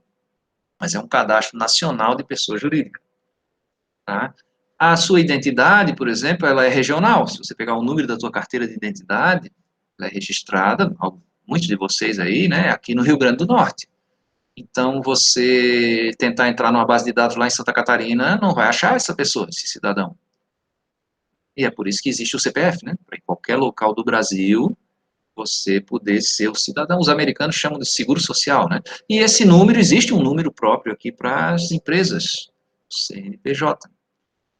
Mas é um cadastro nacional de pessoa jurídica, tá? A sua identidade, por exemplo, ela é regional. Se você pegar o número da sua carteira de identidade, ela é registrada, muitos de vocês aí, né, aqui no Rio Grande do Norte. Então, você tentar entrar numa base de dados lá em Santa Catarina, não vai achar essa pessoa, esse cidadão. E é por isso que existe o CPF, né? Para em qualquer local do Brasil, você poder ser o cidadão. Os americanos chamam de seguro social, né? E esse número, existe um número próprio aqui para as empresas, o CNPJ.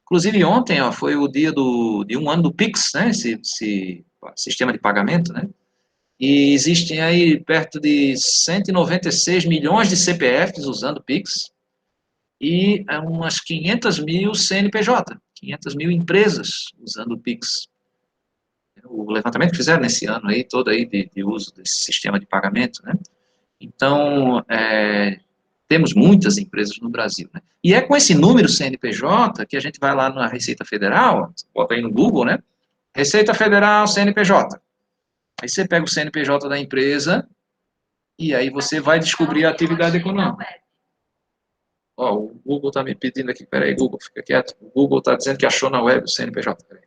Inclusive, ontem foi o dia de 1 ano do Pix, né? Esse sistema de pagamento, né? E existem aí perto de 196 milhões de CPFs usando Pix e umas 500 mil CNPJ, 500 mil empresas usando o Pix. o levantamento que fizeram nesse ano aí, todo aí de uso desse sistema de pagamento, né? Então, temos muitas empresas no Brasil, né? E é com esse número CNPJ que a gente vai lá na Receita Federal, bota aí no Google, né? Receita Federal CNPJ. Aí você pega o CNPJ da empresa e aí você vai descobrir a atividade econômica. Ó, o Google está me pedindo aqui, peraí, Google, fica quieto. O Google está dizendo que achou na web o CNPJ. Peraí.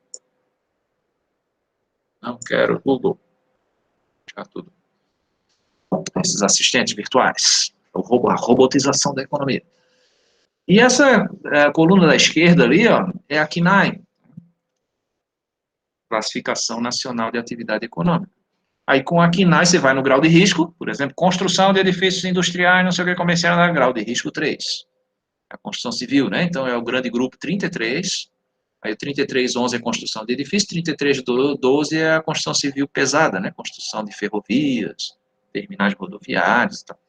Não quero Google. Já tudo. Esses assistentes virtuais. A robotização da economia. E essa coluna da esquerda ali, ó, é a CNAE, Classificação Nacional de Atividade Econômica. Aí com a CNAE você vai no grau de risco, por exemplo, construção de edifícios industriais, não sei o que, comercial, no grau de risco 3. A construção civil, né? Então é o grande grupo 33, aí o 3311 é construção de edifícios, 3312 é a construção civil pesada, né? Construção de ferrovias, terminais rodoviários e tal.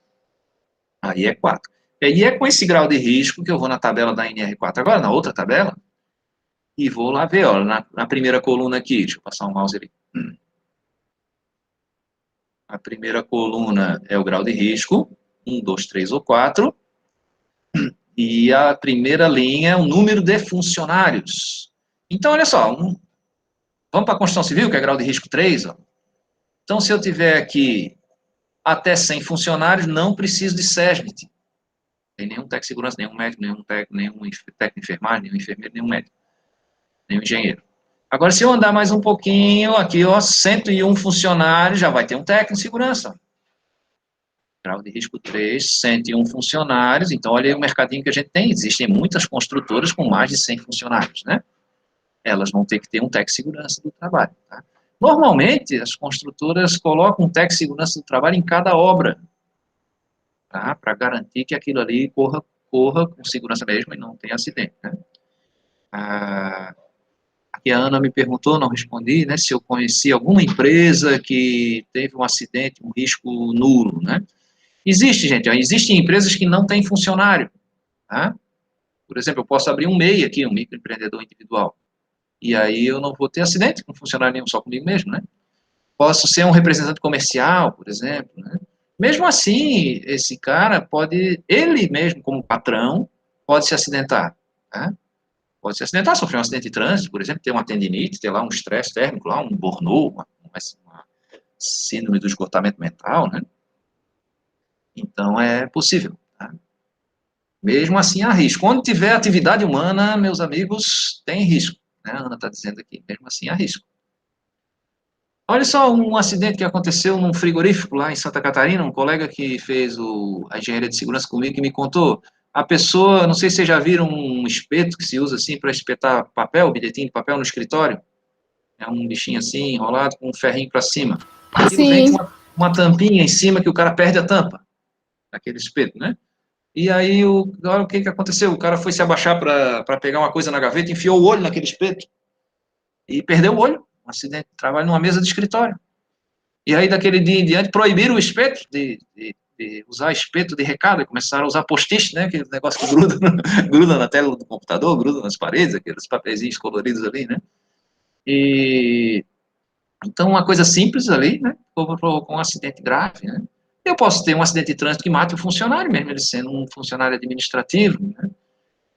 Aí é 4. E é com esse grau de risco que eu vou na tabela da NR4 agora, na outra tabela, e vou lá ver, ó, na primeira coluna aqui, deixa eu passar o mouse ali. A primeira coluna é o grau de risco, 1, 2, 3 ou 4, e a primeira linha é o número de funcionários. Então, olha só, vamos para a construção civil, que é grau de risco 3, ó. Então, se eu tiver aqui até 100 funcionários, não preciso de SESBIT. Tem nenhum técnico de segurança, nenhum médico, nenhum técnico de enfermagem, nenhum enfermeiro, nenhum médico, nenhum engenheiro. Agora, se eu andar mais um pouquinho, aqui, ó, 101 funcionários, já vai ter um técnico de segurança. Grau de risco 3, 101 funcionários. Então, olha aí o mercadinho que a gente tem. Existem muitas construtoras com mais de 100 funcionários, né? Elas vão ter que ter um técnico de segurança do trabalho, tá? Normalmente, as construtoras colocam um técnico de segurança do trabalho em cada obra, tá? Para garantir que aquilo ali corra com segurança mesmo e não tenha acidente, né? Aqui a Ana me perguntou, não respondi, né, se eu conhecia alguma empresa que teve um acidente, um risco nulo, né? Existe, gente, existem empresas que não têm funcionário, tá? Por exemplo, eu posso abrir um MEI aqui, um microempreendedor individual, e aí eu não vou ter acidente com funcionário nenhum, só comigo mesmo, né? Posso ser um representante comercial, por exemplo, né? Mesmo assim, esse cara pode, ele mesmo como patrão, pode se acidentar, tá? Pode se acidentar, sofrer um acidente de trânsito, por exemplo, ter uma tendinite, ter lá um estresse térmico, lá, um burnout, uma síndrome do esgotamento mental, né? Então, é possível, tá? Mesmo assim, há risco. Onde tiver atividade humana, meus amigos, tem risco, né? A Ana está dizendo aqui, mesmo assim, há risco. Olha só um acidente que aconteceu num frigorífico lá em Santa Catarina, um colega que fez a engenharia de segurança comigo que me contou. A pessoa, não sei se vocês já viram um espeto que se usa assim para espetar papel, bilhetinho de papel no escritório. É um bichinho assim, enrolado com um ferrinho para cima. Aquilo vem Sim. com uma tampinha em cima que o cara perde a tampa, aquele espeto, né? E aí, olha o que aconteceu? O cara foi se abaixar para pegar uma coisa na gaveta, enfiou o olho naquele espeto e perdeu o olho. Um acidente de trabalho numa mesa de escritório. E aí, daquele dia em diante, proibiram o espeto, de usar espeto de recado, e começaram a usar post-it, né, aquele negócio que gruda, gruda na tela do computador, gruda nas paredes, aqueles papeizinhos coloridos ali, né. E, então, uma coisa simples ali, né, provocou um acidente grave, né. Eu posso ter um acidente de trânsito que mate o funcionário, mesmo ele sendo um funcionário administrativo, né.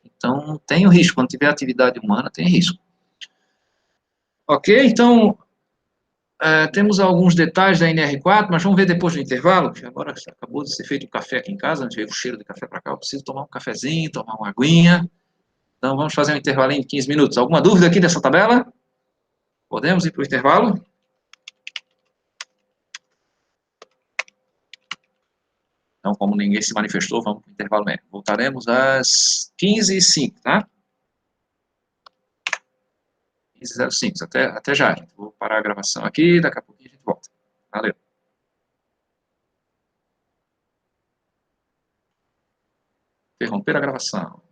Então, tem o risco, quando tiver atividade humana, tem risco. Ok? Então, temos alguns detalhes da NR4, mas vamos ver depois do intervalo, que agora acabou de ser feito o café aqui em casa, veio o cheiro de café para cá, eu preciso tomar um cafezinho, tomar uma aguinha. Então, vamos fazer um intervalinho de 15 minutos. Alguma dúvida aqui dessa tabela? Podemos ir para o intervalo? Então, como ninguém se manifestou, vamos para o intervalo mesmo. Voltaremos às 15h05, tá? 15h05, até já, gente. Vou parar a gravação aqui, daqui a pouquinho a gente volta. Valeu. Interromper a gravação.